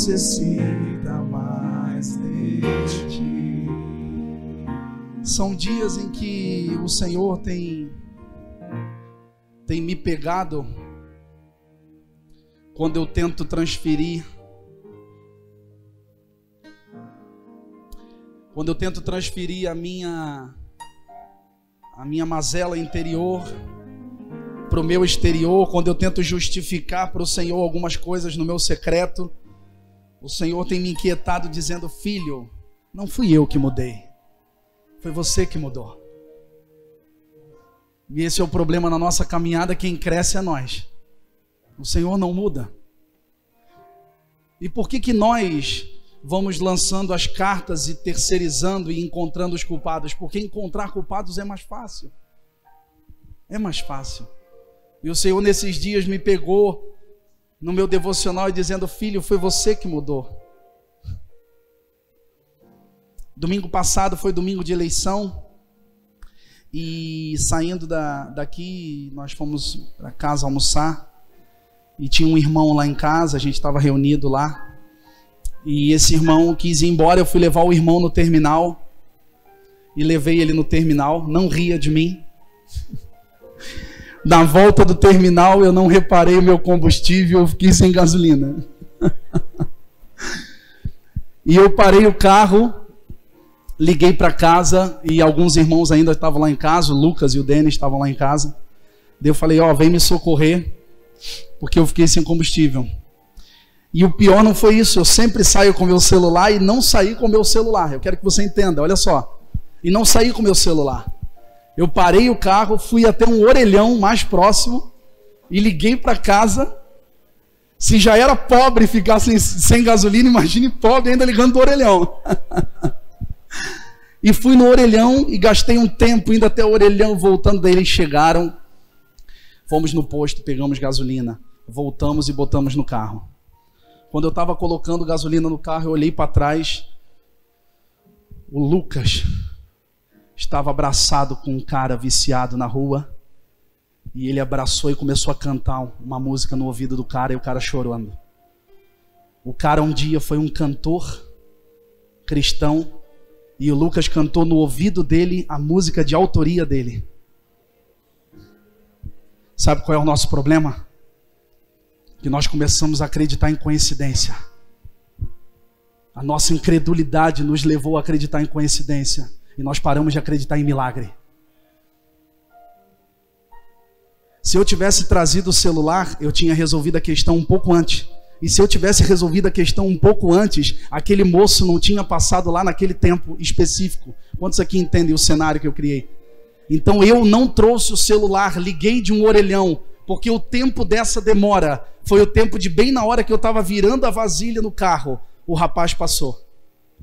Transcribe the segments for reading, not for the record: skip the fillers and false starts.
necessita mais de ti. São dias em que o Senhor tem me pegado quando eu tento transferir a minha mazela interior para o meu exterior, quando eu tento justificar para o Senhor algumas coisas no meu secreto. O Senhor tem me inquietado dizendo: filho, não fui eu que mudei, foi você que mudou. E esse é o problema na nossa caminhada. Quem cresce é nós, o Senhor não muda. E por que nós vamos lançando as cartas e terceirizando e encontrando os culpados? Porque encontrar culpados é mais fácil. É mais fácil. E o Senhor nesses dias me pegou no meu devocional e dizendo: filho, foi você que mudou. Domingo passado foi domingo de eleição. E saindo daqui, nós fomos para casa almoçar. E tinha um irmão lá em casa, a gente estava reunido lá. E esse irmão quis ir embora, eu fui levar o irmão no terminal. E levei ele no terminal, não ria de mim. Na volta do terminal eu não reparei o meu combustível, eu fiquei sem gasolina. E eu parei o carro, liguei para casa e alguns irmãos ainda estavam lá em casa, o Lucas e o Denis estavam lá em casa. Daí eu falei: vem me socorrer, porque eu fiquei sem combustível. E o pior não foi isso, eu sempre saio com meu celular e não saí com meu celular. Eu quero que você entenda, olha só. E não saí com meu celular. Eu parei o carro, fui até um orelhão mais próximo e liguei para casa. Se já era pobre ficar sem gasolina, imagine pobre ainda ligando do orelhão. E fui no orelhão e gastei um tempo indo até o orelhão, voltando. Daí eles chegaram, fomos no posto, pegamos gasolina, voltamos e botamos no carro. Quando eu estava colocando gasolina no carro, eu olhei para trás. O Lucas estava abraçado com um cara viciado na rua. E ele abraçou e começou a cantar uma música no ouvido do cara, e o cara chorando. O cara um dia foi um cantor cristão, e o Lucas cantou no ouvido dele a música de autoria dele. Sabe qual é o nosso problema? Que nós começamos a acreditar em coincidência. A nossa incredulidade nos levou a acreditar em coincidência. E nós paramos de acreditar em milagre. Se eu tivesse trazido o celular, eu tinha resolvido a questão um pouco antes. E se eu tivesse resolvido a questão um pouco antes, aquele moço não tinha passado lá naquele tempo específico. Quantos aqui entendem o cenário que eu criei? Então eu não trouxe o celular, liguei de um orelhão, porque o tempo dessa demora foi o tempo de bem na hora que eu estava virando a vasilha no carro, o rapaz passou.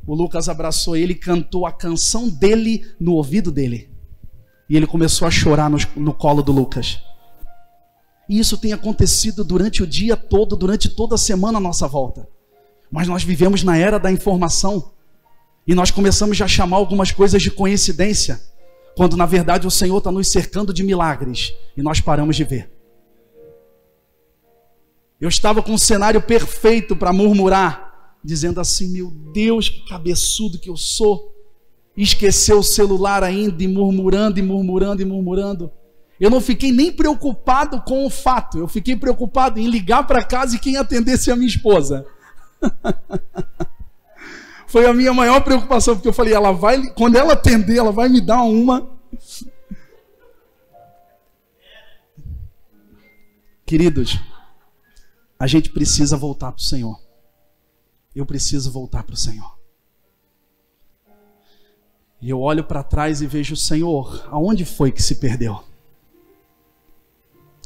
O Lucas abraçou ele e cantou a canção dele no ouvido dele. E ele começou a chorar no colo do Lucas. E isso tem acontecido durante o dia todo, durante toda a semana à nossa volta. Mas nós vivemos na era da informação. E nós começamos já a chamar algumas coisas de coincidência, quando na verdade o Senhor está nos cercando de milagres. E nós paramos de ver. Eu estava com um cenário perfeito para murmurar, dizendo assim: meu Deus, que cabeçudo que eu sou. Esqueceu o celular ainda, e murmurando, e murmurando, e murmurando. Eu não fiquei nem preocupado com o fato. Eu fiquei preocupado em ligar para casa e quem atendesse a minha esposa. Foi a minha maior preocupação, porque eu falei: quando ela atender, ela vai me dar uma. Queridos, a gente precisa voltar para o Senhor. Eu preciso voltar para o Senhor. E eu olho para trás e vejo: Senhor, aonde foi que se perdeu?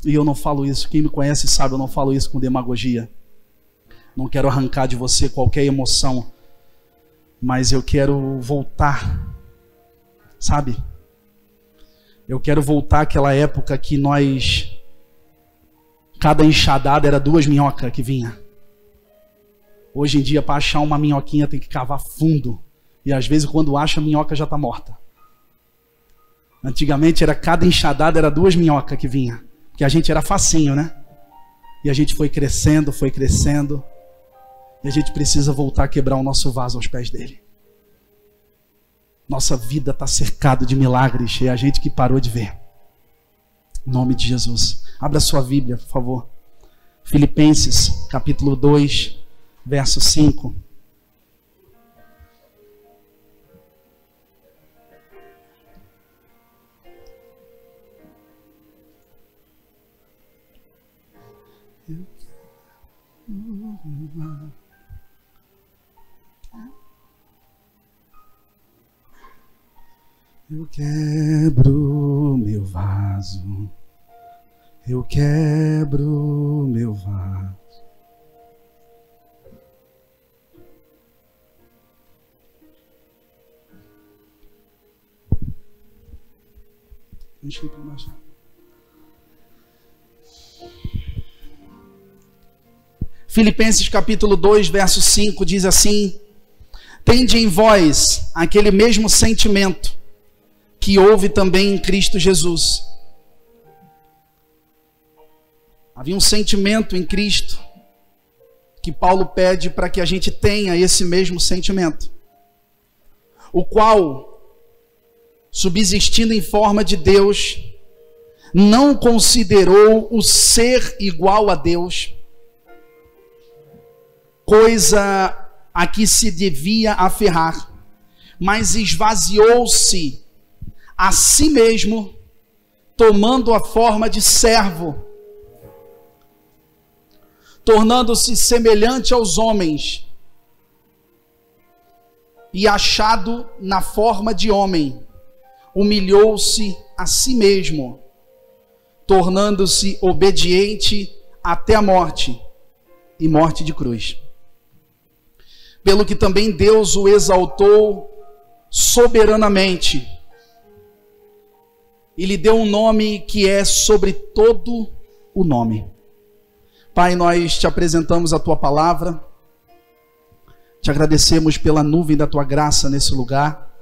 E eu não falo isso, quem me conhece sabe, eu não falo isso com demagogia. Não quero arrancar de você qualquer emoção, mas eu quero voltar, sabe? Eu quero voltar àquela época que cada enxadada era 2 minhocas que vinha. Hoje em dia, para achar uma minhoquinha tem que cavar fundo. E às vezes quando acha, a minhoca já está morta. Antigamente cada enxadada era 2 minhocas que vinha. Porque a gente era facinho, né? E a gente foi crescendo. E a gente precisa voltar a quebrar o nosso vaso aos pés dele. Nossa vida está cercada de milagres e a gente que parou de ver. Em nome de Jesus. Abra sua Bíblia, por favor. Filipenses, capítulo 2, verso 5. Eu quebro meu vaso, eu quebro meu vaso. Deixa eu baixar. Filipenses capítulo 2, verso 5 diz assim: tende em vós aquele mesmo sentimento que houve também em Cristo Jesus. Havia um sentimento em Cristo que Paulo pede para que a gente tenha esse mesmo sentimento, o qual, subsistindo em forma de Deus, não considerou o ser igual a Deus coisa a que se devia aferrar, mas esvaziou-se a si mesmo, tomando a forma de servo, tornando-se semelhante aos homens, e achado na forma de homem, humilhou-se a si mesmo, tornando-se obediente até a morte, e morte de cruz. Pelo que também Deus o exaltou soberanamente, e lhe deu um nome que é sobre todo o nome. Pai, nós te apresentamos a tua palavra, te agradecemos pela nuvem da tua graça nesse lugar.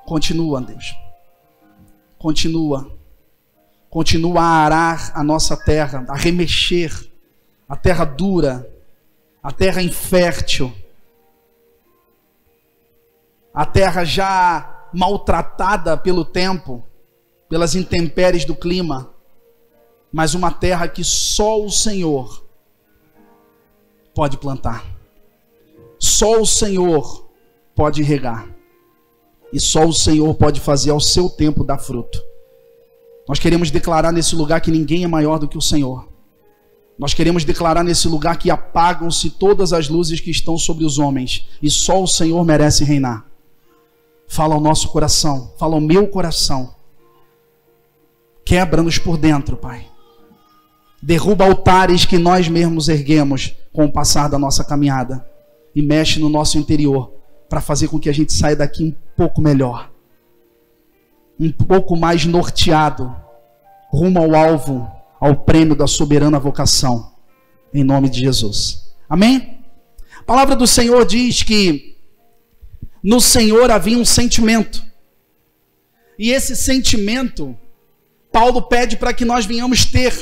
Continua, Deus, continua a arar a nossa terra, a remexer a terra dura, a terra infértil, a terra já maltratada pelo tempo, pelas intempéries do clima, mas uma terra que só o Senhor pode plantar, só o Senhor pode regar, e só o Senhor pode fazer ao seu tempo dar fruto. Nós queremos declarar nesse lugar que ninguém é maior do que o Senhor. Nós queremos declarar nesse lugar que apagam-se todas as luzes que estão sobre os homens, e só o Senhor merece reinar. Fala ao nosso coração, fala ao meu coração. Quebra-nos por dentro, Pai. Derruba altares que nós mesmos erguemos com o passar da nossa caminhada. E mexe no nosso interior, para fazer com que a gente saia daqui um pouco melhor. Um pouco mais norteado, rumo ao alvo, ao prêmio da soberana vocação. Em nome de Jesus. Amém? A palavra do Senhor diz que no Senhor havia um sentimento. E esse sentimento, Paulo pede para que nós venhamos ter.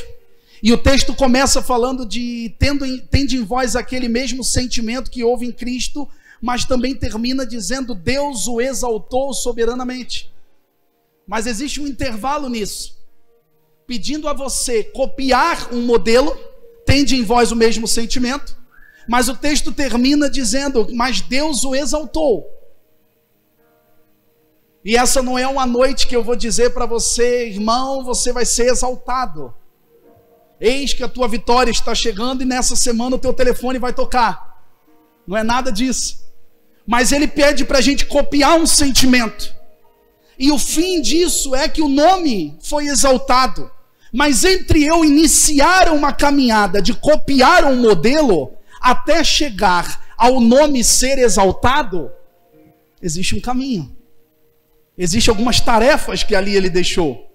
E o texto começa falando de tende em vós aquele mesmo sentimento que houve em Cristo, mas também termina dizendo: Deus o exaltou soberanamente. Mas existe um intervalo nisso, pedindo a você copiar um modelo, tende em vós o mesmo sentimento, mas o texto termina dizendo: mas Deus o exaltou. E essa não é uma noite que eu vou dizer para você: irmão, você vai ser exaltado. Eis que a tua vitória está chegando e nessa semana o teu telefone vai tocar. Não é nada disso. Mas ele pede para a gente copiar um sentimento. E o fim disso é que o nome foi exaltado. Mas entre eu iniciar uma caminhada de copiar um modelo até chegar ao nome ser exaltado, existe um caminho. Existem algumas tarefas que ali ele deixou.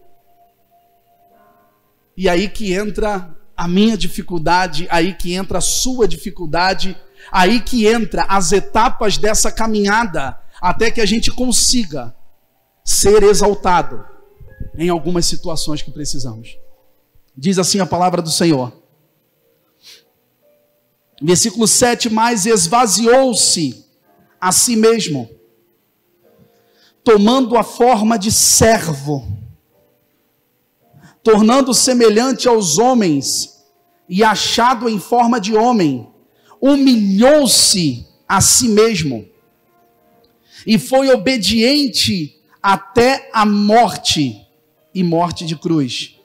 E aí que entra a minha dificuldade, aí que entra a sua dificuldade, aí que entra as etapas dessa caminhada, até que a gente consiga ser exaltado em algumas situações que precisamos. Diz assim a palavra do Senhor: Versículo 7, mas esvaziou-se a si mesmo, tomando a forma de servo, tornando semelhante aos homens, e achado em forma de homem, humilhou-se a si mesmo, e foi obediente até a morte, e morte de cruz.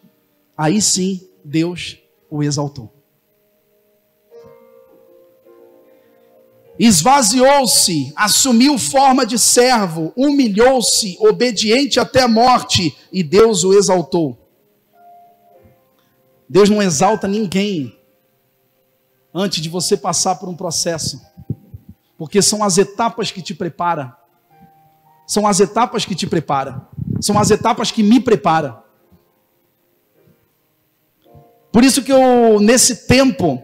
Aí sim, Deus o exaltou. Esvaziou-se, assumiu forma de servo, humilhou-se, obediente até a morte, e Deus o exaltou. Deus não exalta ninguém antes de você passar por um processo, porque são as etapas que te preparam. São as etapas que te preparam. São as etapas que me preparam. Por isso que nesse tempo,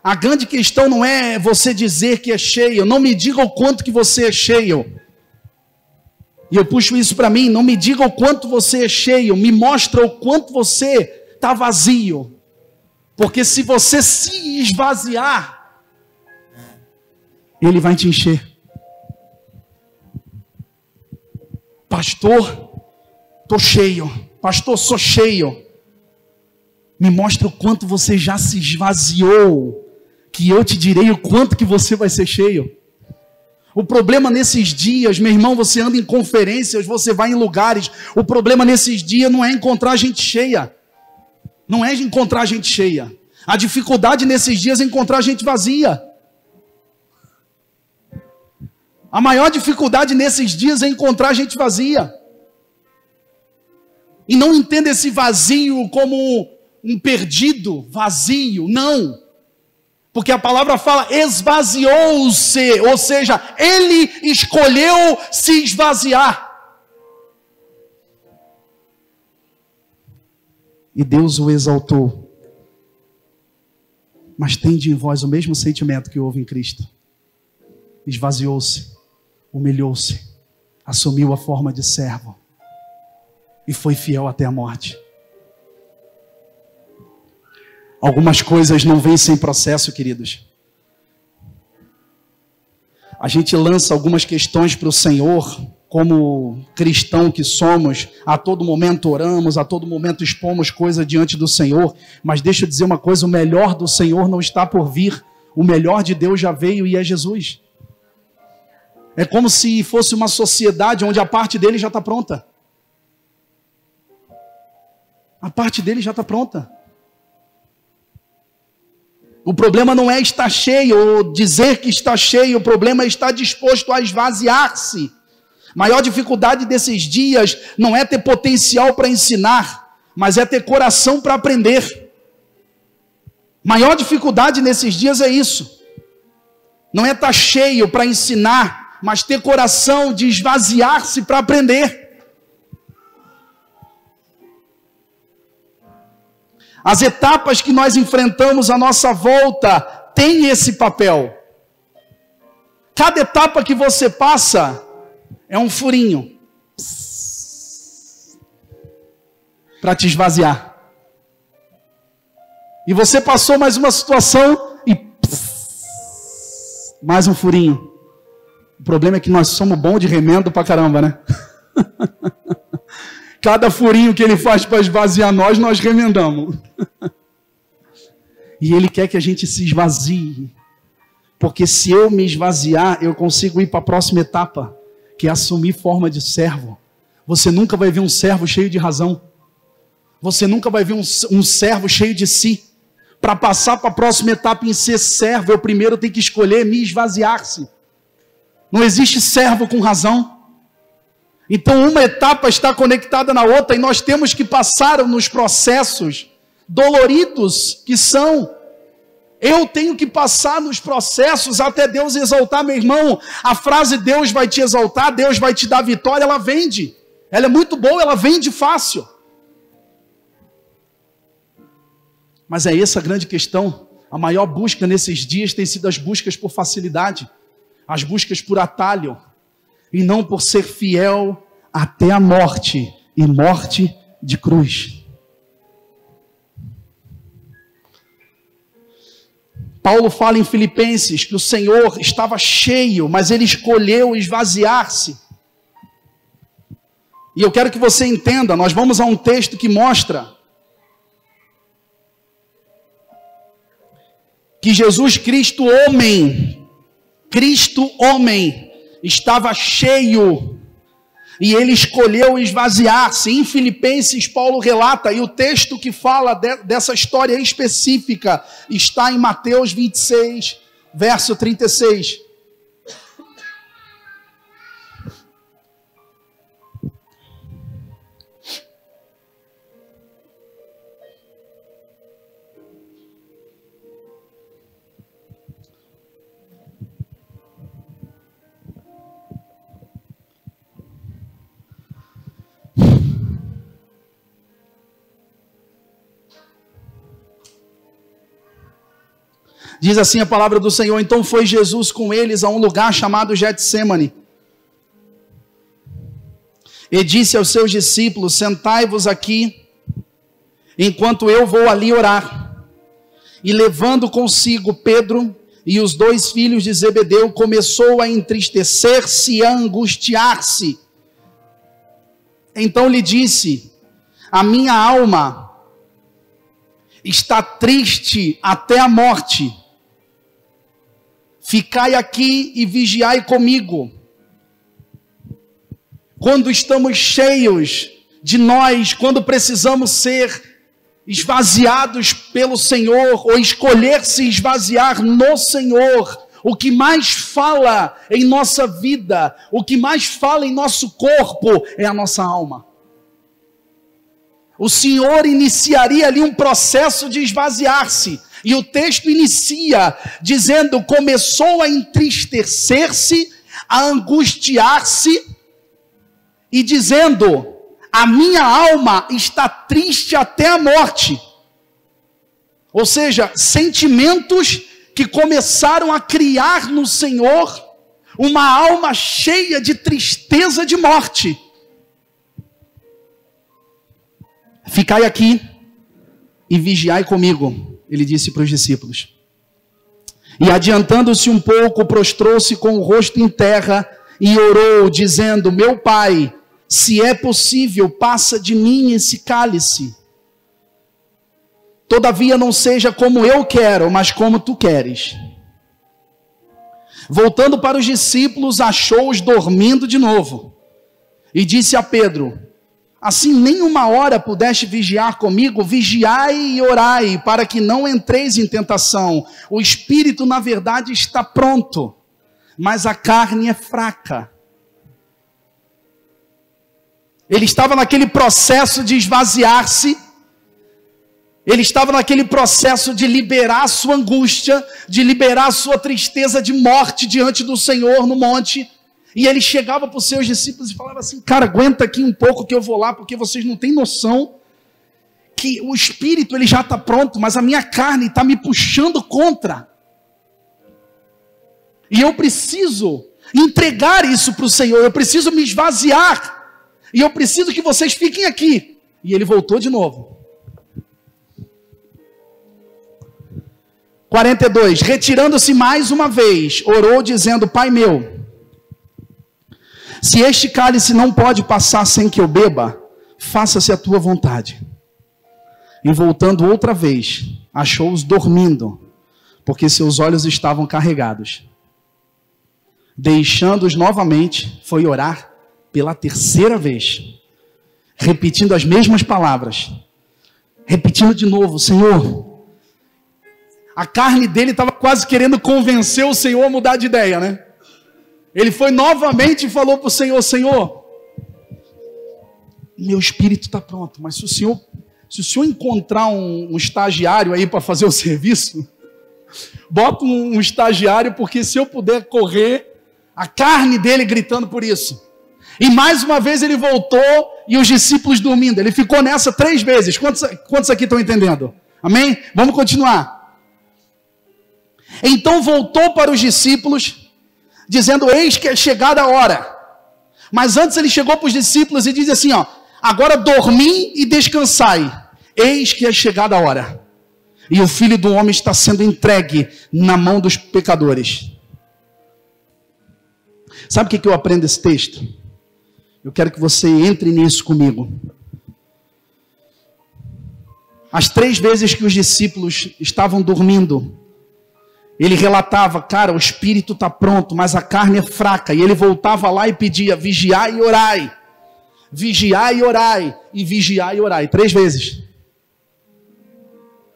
a grande questão não é você dizer que é cheio. Não me diga o quanto que você é cheio. E eu puxo isso para mim. Não me diga o quanto você é cheio. Me mostra o quanto você está vazio. Porque se você se esvaziar, Ele vai te encher. Pastor, estou cheio. Pastor, sou cheio. Me mostra o quanto você já se esvaziou, que eu te direi o quanto que você vai ser cheio. O problema nesses dias, meu irmão, você anda em conferências, você vai em lugares, o problema nesses dias não é encontrar gente cheia. Não é encontrar gente cheia. A dificuldade nesses dias é encontrar gente vazia. A maior dificuldade nesses dias é encontrar gente vazia. E não entenda esse vazio como um perdido, vazio, não. Porque a palavra fala esvaziou-se, ou seja, ele escolheu se esvaziar. E Deus o exaltou. Mas tende em vós o mesmo sentimento que houve em Cristo. Esvaziou-se, humilhou-se, assumiu a forma de servo e foi fiel até a morte. Algumas coisas não vêm sem processo, queridos. A gente lança algumas questões para o Senhor, como cristão que somos, a todo momento oramos, a todo momento expomos coisas diante do Senhor, mas deixa eu dizer uma coisa, o melhor do Senhor não está por vir, o melhor de Deus já veio e é Jesus. É como se fosse uma sociedade onde a parte dele já está pronta. A parte dele já está pronta. O problema não é estar cheio ou dizer que está cheio, o problema é estar disposto a esvaziar-se. Maior dificuldade desses dias não é ter potencial para ensinar, mas é ter coração para aprender. Maior dificuldade nesses dias é isso. Não é estar cheio para ensinar, mas ter coração de esvaziar-se para aprender. As etapas que nós enfrentamos à nossa volta têm esse papel. Cada etapa que você passa é um furinho para te esvaziar. E você passou mais uma situação e mais um furinho. O problema é que nós somos bons de remendo pra caramba, né? Cada furinho que ele faz para esvaziar nós remendamos. E ele quer que a gente se esvazie. Porque se eu me esvaziar, eu consigo ir para a próxima etapa, que é assumir forma de servo. Você nunca vai ver um servo cheio de razão. Você nunca vai ver um servo cheio de si. Para passar para a próxima etapa em ser servo, eu primeiro tenho que escolher me esvaziar-se. Não existe servo com razão. Então uma etapa está conectada na outra e nós temos que passar nos processos doloridos que são. Eu tenho que passar nos processos até Deus exaltar, meu irmão. A frase Deus vai te exaltar, Deus vai te dar vitória, ela vende. Ela é muito boa, ela vende fácil. Mas é essa a grande questão. A maior busca nesses dias tem sido as buscas por facilidade. As buscas por atalho. E não por ser fiel até a morte. E morte de cruz. Paulo fala em Filipenses que o Senhor estava cheio, mas ele escolheu esvaziar-se. E eu quero que você entenda, nós vamos a um texto que mostra que Jesus Cristo homem, estava cheio, e ele escolheu esvaziar-se. Em Filipenses, Paulo relata, e o texto que fala dessa história específica está em Mateus 26, verso 36. Diz assim a palavra do Senhor: então foi Jesus com eles a um lugar chamado Getsêmani, e disse aos seus discípulos: sentai-vos aqui, enquanto eu vou ali orar. E levando consigo Pedro e os 2 filhos de Zebedeu, começou a entristecer-se e a angustiar-se. Então lhe disse: a minha alma está triste até a morte. Ficai aqui e vigiai comigo. Quando estamos cheios de nós, quando precisamos ser esvaziados pelo Senhor, ou escolher se esvaziar no Senhor, o que mais fala em nossa vida, o que mais fala em nosso corpo, é a nossa alma. O Senhor iniciaria ali um processo de esvaziar-se. E o texto inicia dizendo: começou a entristecer-se, a angustiar-se, e dizendo: a minha alma está triste até a morte. Ou seja, sentimentos que começaram a criar no Senhor uma alma cheia de tristeza de morte. Ficai aqui e vigiai comigo, ele disse para os discípulos. E adiantando-se um pouco, prostrou-se com o rosto em terra e orou, dizendo: meu Pai, se é possível, passa de mim esse cálice. Todavia não seja como eu quero, mas como tu queres. Voltando para os discípulos, achou-os dormindo de novo. E disse a Pedro: assim nem uma hora pudeste vigiar comigo? Vigiai e orai, para que não entreis em tentação. O espírito, na verdade, está pronto, mas a carne é fraca. Ele estava naquele processo de esvaziar-se, ele estava naquele processo de liberar a sua angústia, de liberar a sua tristeza de morte diante do Senhor no monte. E ele chegava para os seus discípulos e falava assim: cara, aguenta aqui um pouco que eu vou lá, porque vocês não têm noção que o espírito ele já está pronto, mas a minha carne está me puxando contra. E eu preciso entregar isso para o Senhor, eu preciso me esvaziar, e eu preciso que vocês fiquem aqui. E ele voltou de novo. 42, retirando-se mais uma vez, orou dizendo: Pai meu, se este cálice não pode passar sem que eu beba, faça-se a tua vontade. E voltando outra vez, achou-os dormindo, porque seus olhos estavam carregados. Deixando-os novamente, foi orar pela terceira vez, repetindo as mesmas palavras, repetindo de novo: Senhor. A carne dele estava quase querendo convencer o Senhor a mudar de ideia, né? Ele foi novamente e falou para o Senhor: Senhor, meu espírito está pronto, mas se o Senhor encontrar um estagiário aí para fazer o serviço, bota um estagiário, porque se eu puder correr, a carne dele gritando por isso. E mais uma vez ele voltou e os discípulos dormindo. Ele ficou nessa 3 vezes. Quantos aqui estão entendendo? Amém? Vamos continuar. Então voltou para os discípulos, dizendo: eis que é chegada a hora. Mas antes ele chegou para os discípulos e diz assim: ó, agora dormi e descansai, eis que é chegada a hora. E o Filho do Homem está sendo entregue na mão dos pecadores. Sabe o que eu aprendo desse texto? Eu quero que você entre nisso comigo. As 3 vezes que os discípulos estavam dormindo, ele relatava, cara, o espírito está pronto, mas a carne é fraca. E ele voltava lá e pedia, vigiai e orai. Vigiai e orai. E vigiai e orai. 3 vezes.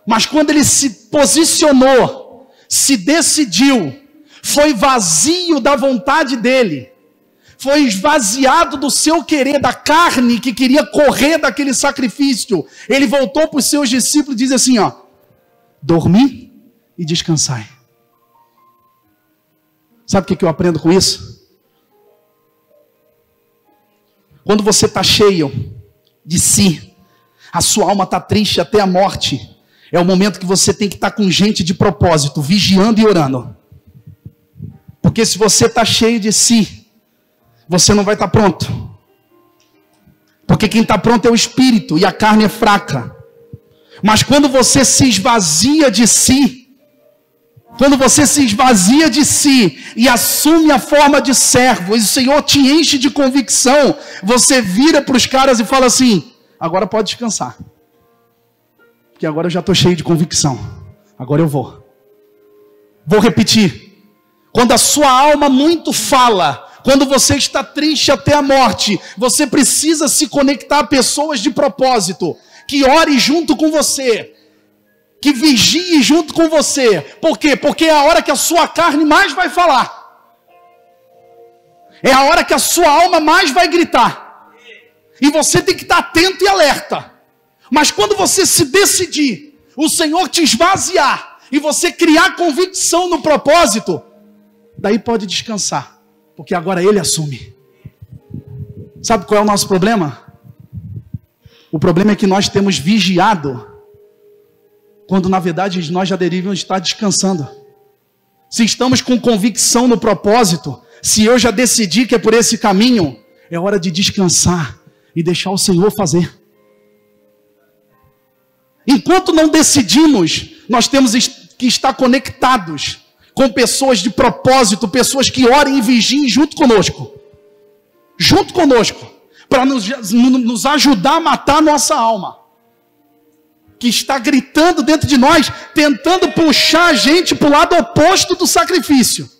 Mas quando ele se posicionou, se decidiu, foi vazio da vontade dele, foi esvaziado do seu querer, da carne que queria correr daquele sacrifício, ele voltou para os seus discípulos e diz assim, ó, dormi e descansai. Sabe o que eu aprendo com isso? Quando você está cheio de si, a sua alma está triste até a morte, é o momento que você tem que estar com gente de propósito, vigiando e orando. Porque se você está cheio de si, você não vai estar pronto. Porque quem está pronto é o espírito e a carne é fraca. Mas quando você se esvazia de si, quando você se esvazia de si e assume a forma de servo, e o Senhor te enche de convicção, você vira para os caras e fala assim, agora pode descansar. Porque agora eu já estou cheio de convicção. Agora eu vou. Vou repetir. Quando a sua alma muito fala, quando você está triste até a morte, você precisa se conectar a pessoas de propósito, que ore junto com você, que vigie junto com você. Por quê? Porque é a hora que a sua carne mais vai falar. É a hora que a sua alma mais vai gritar. E você tem que estar atento e alerta. Mas quando você se decidir, o Senhor te esvaziar, e você criar convicção no propósito, daí pode descansar. Porque agora Ele assume. Sabe qual é o nosso problema? O problema é que nós temos vigiado, quando na verdade nós já deveríamos estar descansando. Se estamos com convicção no propósito, se eu já decidi que é por esse caminho, é hora de descansar e deixar o Senhor fazer. Enquanto não decidimos, nós temos que estar conectados com pessoas de propósito, pessoas que orem e vigiem junto conosco. Junto conosco. Para nos ajudar a matar a nossa alma. Que está gritando dentro de nós, tentando puxar a gente para o lado oposto do sacrifício.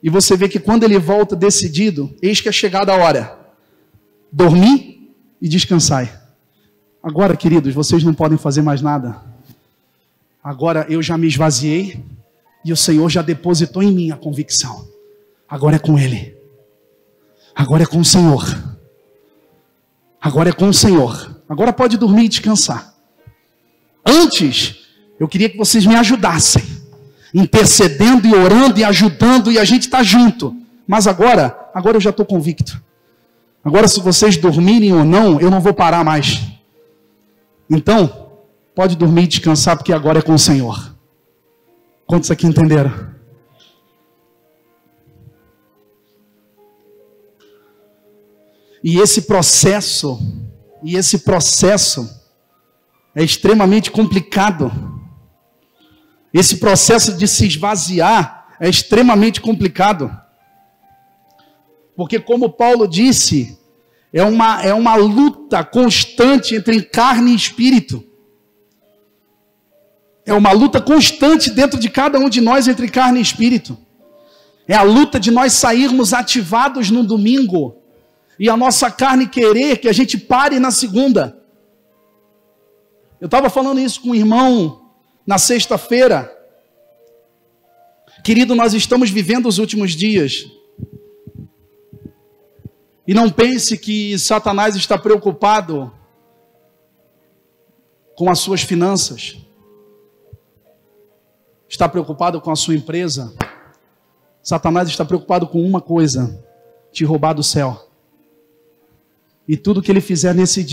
E você vê que quando ele volta decidido, eis que é chegada a hora. Dormir e descansai. Agora, queridos, vocês não podem fazer mais nada. Agora eu já me esvaziei e o Senhor já depositou em mim a convicção. Agora é com Ele. Agora é com o Senhor. Agora é com o Senhor. Agora pode dormir e descansar. Antes, eu queria que vocês me ajudassem, intercedendo e orando e ajudando, e a gente está junto. Mas agora eu já estou convicto. Agora, se vocês dormirem ou não, eu não vou parar mais. Então, pode dormir e descansar, porque agora é com o Senhor. Quantos aqui entenderam? E esse processo é extremamente complicado. Esse processo de se esvaziar é extremamente complicado. Porque, como Paulo disse, é uma luta constante entre carne e espírito. É uma luta constante dentro de cada um de nós entre carne e espírito. É a luta de nós sairmos ativados no domingo e a nossa carne querer que a gente pare na segunda. Eu estava falando isso com um irmão na sexta-feira. Querido, nós estamos vivendo os últimos dias. E não pense que Satanás está preocupado com as suas finanças. Está preocupado com a sua empresa. Satanás está preocupado com uma coisa: te roubar do céu. E tudo que ele fizer nesses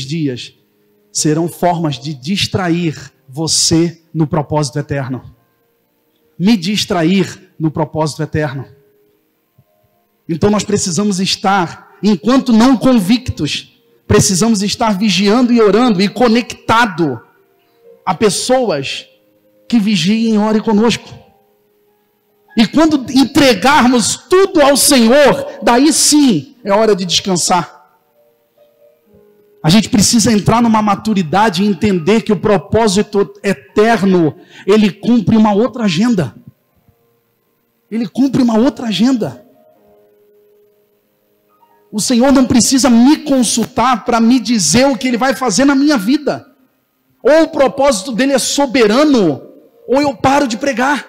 dias, serão formas de distrair você no propósito eterno. Me distrair no propósito eterno. Então nós precisamos estar, enquanto não convictos, precisamos estar vigiando e orando e conectado a pessoas que vigiem e orem conosco. E quando entregarmos tudo ao Senhor, daí sim é hora de descansar. A gente precisa entrar numa maturidade e entender que o propósito eterno, ele cumpre uma outra agenda. Ele cumpre uma outra agenda. O Senhor não precisa me consultar para me dizer o que Ele vai fazer na minha vida. Ou o propósito dele é soberano, ou eu paro de pregar.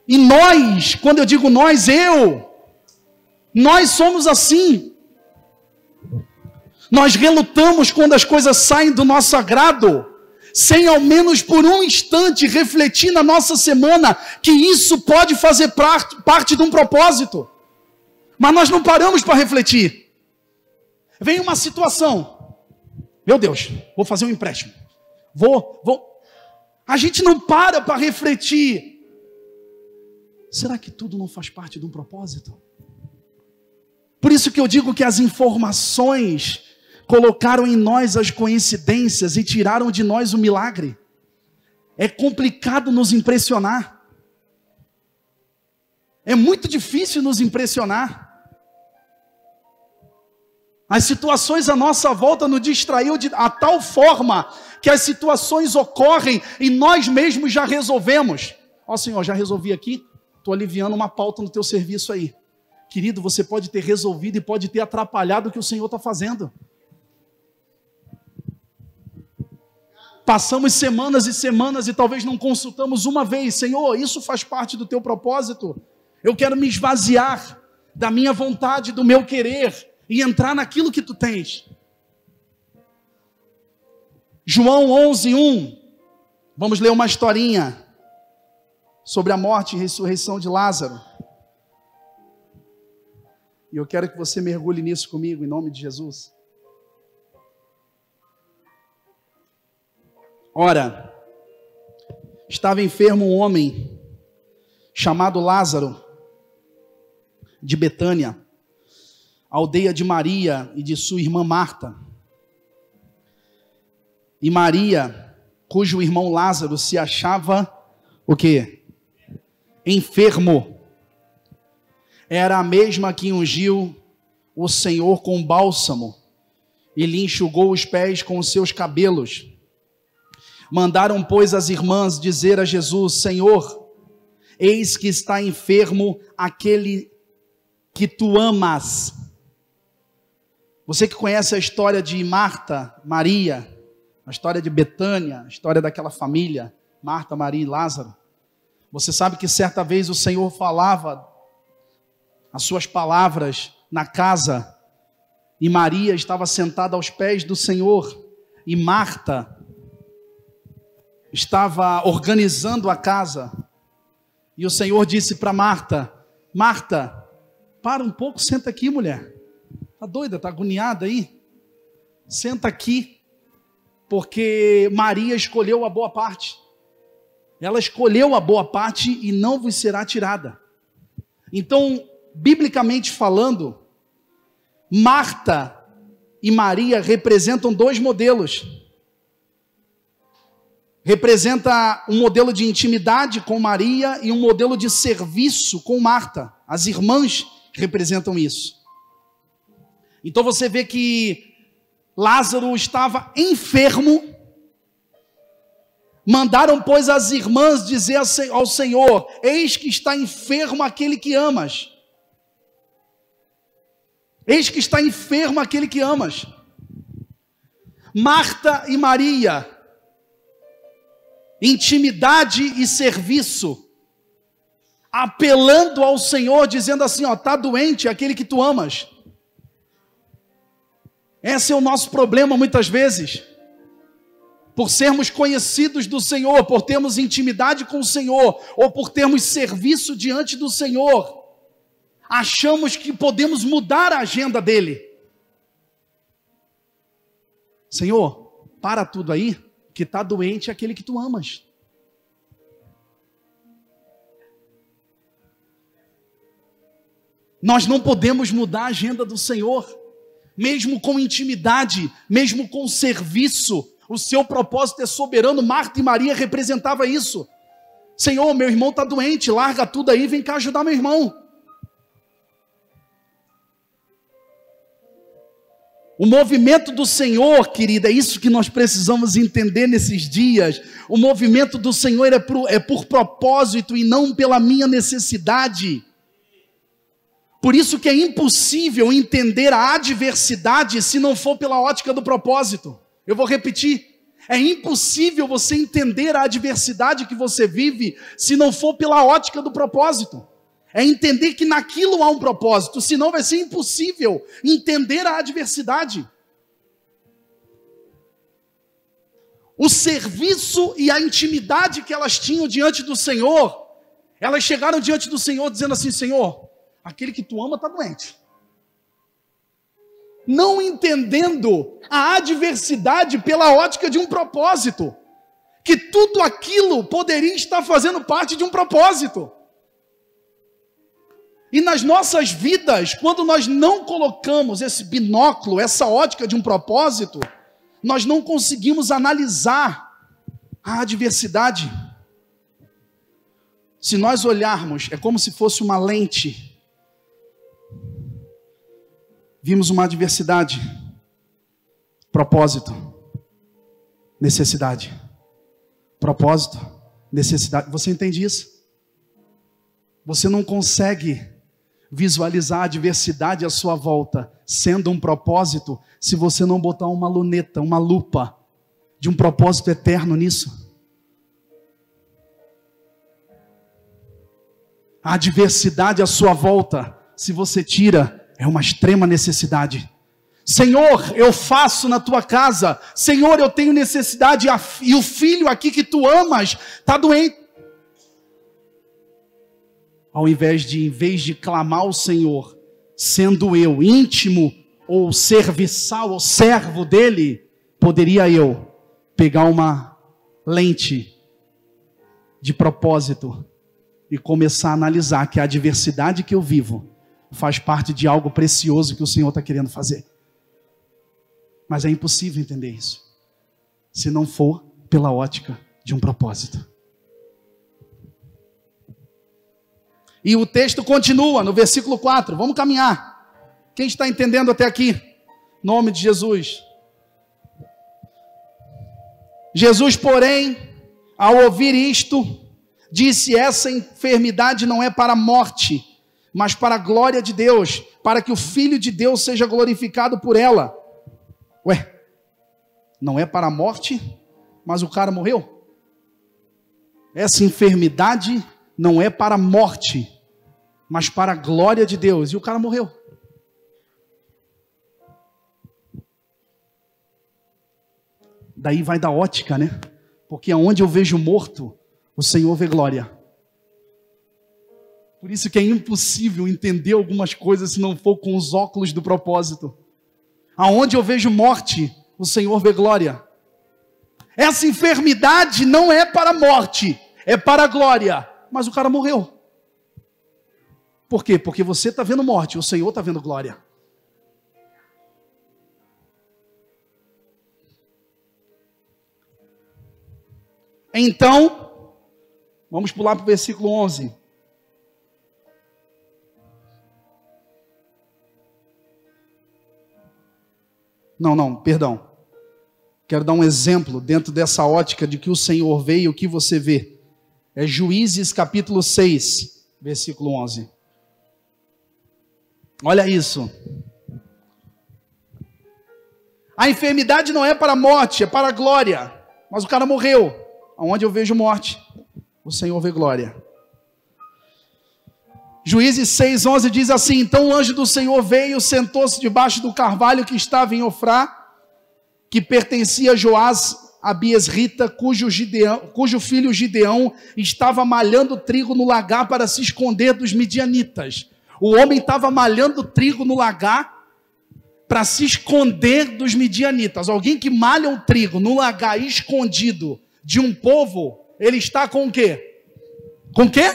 E nós, quando eu digo nós, nós somos assim. Nós relutamos quando as coisas saem do nosso agrado, sem ao menos por um instante refletir na nossa semana que isso pode fazer parte de um propósito. Mas nós não paramos para refletir. Vem uma situação. Meu Deus, vou fazer um empréstimo. Vou. A gente não para refletir. Será que tudo não faz parte de um propósito? Por isso que eu digo que as informações colocaram em nós as coincidências e tiraram de nós o milagre. É complicado nos impressionar. É muito difícil nos impressionar. As situações à nossa volta nos distraiu a tal forma que as situações ocorrem e nós mesmos já resolvemos. Ó Senhor, já resolvi aqui, estou aliviando uma pauta no teu serviço aí. Querido, você pode ter resolvido e pode ter atrapalhado o que o Senhor está fazendo. Passamos semanas e semanas e talvez não consultamos uma vez. Senhor, isso faz parte do teu propósito. Eu quero me esvaziar da minha vontade, do meu querer e entrar naquilo que tu tens. João 11:1. Vamos ler uma historinha sobre a morte e ressurreição de Lázaro. E eu quero que você mergulhe nisso comigo, em nome de Jesus. Ora, estava enfermo um homem chamado Lázaro, de Betânia, aldeia de Maria e de sua irmã Marta. E Maria, cujo irmão Lázaro se achava, o quê? Enfermo. Era a mesma que ungiu o Senhor com bálsamo e lhe enxugou os pés com os seus cabelos. Mandaram, pois, as irmãs dizer a Jesus: Senhor, eis que está enfermo aquele que tu amas. Você que conhece a história de Marta, Maria, a história de Betânia, a história daquela família, Marta, Maria e Lázaro, você sabe que certa vez o Senhor falava as suas palavras na casa, e Maria estava sentada aos pés do Senhor, e Marta estava organizando a casa, e o Senhor disse para Marta: Marta, para um pouco, senta aqui, mulher. Está doida, está agoniada aí? Senta aqui, porque Maria escolheu a boa parte. Ela escolheu a boa parte e não vos será tirada. Então, biblicamente falando, Marta e Maria representam dois modelos. Representa um modelo de intimidade com Maria e um modelo de serviço com Marta. As irmãs representam isso. Então você vê que Lázaro estava enfermo. Mandaram, pois, as irmãs dizer ao Senhor: eis que está enfermo aquele que amas. Eis que está enfermo aquele que amas. Marta e Maria, intimidade e serviço, apelando ao Senhor, dizendo assim: ó, está doente aquele que tu amas. Esse é o nosso problema muitas vezes. Por sermos conhecidos do Senhor, por termos intimidade com o Senhor, ou por termos serviço diante do Senhor, achamos que podemos mudar a agenda dele. Senhor, para tudo aí, que está doente é aquele que tu amas. Nós não podemos mudar a agenda do Senhor, mesmo com intimidade, mesmo com serviço, O seu propósito é soberano. Marta e Maria representavam isso. Senhor, meu irmão está doente, larga tudo aí, vem cá ajudar meu irmão. O movimento do Senhor, querida, é isso que nós precisamos entender nesses dias. O movimento do Senhor é por propósito e não pela minha necessidade. Por isso que é impossível entender a adversidade se não for pela ótica do propósito. Eu vou repetir. É impossível você entender a adversidade que você vive se não for pela ótica do propósito. É entender que naquilo há um propósito, senão vai ser impossível entender a adversidade. O serviço e a intimidade que elas tinham diante do Senhor, elas chegaram diante do Senhor dizendo assim: Senhor, aquele que tu ama está doente. Não entendendo a adversidade pela ótica de um propósito, que tudo aquilo poderia estar fazendo parte de um propósito. E nas nossas vidas, quando nós não colocamos esse binóculo, essa ótica de um propósito, nós não conseguimos analisar a adversidade. Se nós olharmos, é como se fosse uma lente. Vimos uma adversidade, propósito, necessidade. Propósito, necessidade. Você entende isso? Você não consegue visualizar a adversidade à sua volta sendo um propósito se você não botar uma luneta, uma lupa de um propósito eterno nisso. A adversidade à sua volta, se você tira, é uma extrema necessidade. Senhor, eu faço na tua casa. Senhor, eu tenho necessidade e o filho aqui que tu amas está doente. Em vez de clamar ao Senhor, sendo eu íntimo ou serviçal ou servo dele, poderia eu pegar uma lente de propósito e começar a analisar que a adversidade que eu vivo faz parte de algo precioso que o Senhor está querendo fazer. Mas é impossível entender isso se não for pela ótica de um propósito. E o texto continua no versículo 4. Vamos caminhar. Quem está entendendo até aqui? Em nome de Jesus. Jesus, porém, ao ouvir isto, disse: essa enfermidade não é para a morte, mas para a glória de Deus, para que o Filho de Deus seja glorificado por ela. Ué, não é para a morte, mas o cara morreu? Essa enfermidade não é para a morte, mas para a glória de Deus. E o cara morreu. Daí vai da ótica, né? Porque aonde eu vejo morto, o Senhor vê glória. Por isso que é impossível entender algumas coisas se não for com os óculos do propósito. Aonde eu vejo morte, o Senhor vê glória. Essa enfermidade não é para a morte, é para a glória. Mas o cara morreu. Por quê? Porque você está vendo morte, o Senhor está vendo glória. Então, vamos pular para o versículo 11. Perdão. Quero dar um exemplo dentro dessa ótica de que o Senhor vê e o que você vê. É Juízes capítulo 6, versículo 11. Olha isso. A enfermidade não é para a morte, é para a glória. Mas o cara morreu. Onde eu vejo morte, o Senhor vê glória. Juízes 6, 11 diz assim: então o anjo do Senhor veio, sentou-se debaixo do carvalho que estava em Ofrá, que pertencia a Joás a Biesrita, cujo filho Gideão estava malhando trigo no lagar para se esconder dos midianitas. O homem estava malhando trigo no lagar para se esconder dos midianitas. Alguém que malha um trigo no lagar escondido de um povo, ele está com o quê? Com o quê?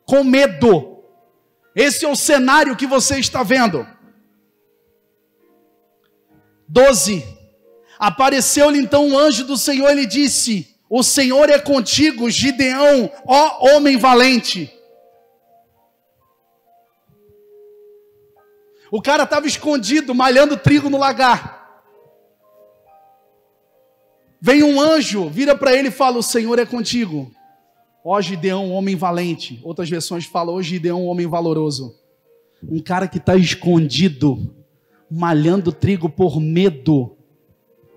Com medo. Esse é o cenário que você está vendo. 12. Apareceu-lhe então um anjo do Senhor e lhe disse: o Senhor é contigo, Gideão, ó homem valente. O cara estava escondido, malhando trigo no lagar. Vem um anjo, vira para ele e fala: o Senhor é contigo, ó Gideão, homem valente. Outras versões falam: ó Gideão, homem valoroso. Um cara que está escondido, malhando trigo por medo.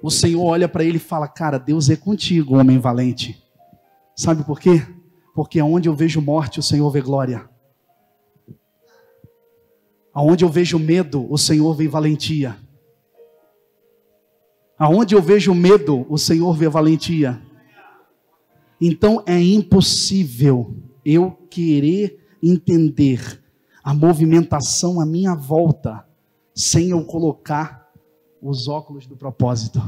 O Senhor olha para ele e fala: cara, Deus é contigo, homem valente. Sabe por quê? Porque aonde eu vejo morte, o Senhor vê glória. Aonde eu vejo medo, o Senhor vê valentia. Aonde eu vejo medo, o Senhor vê valentia. Então é impossível eu querer entender a movimentação à minha volta sem eu colocar os óculos do propósito.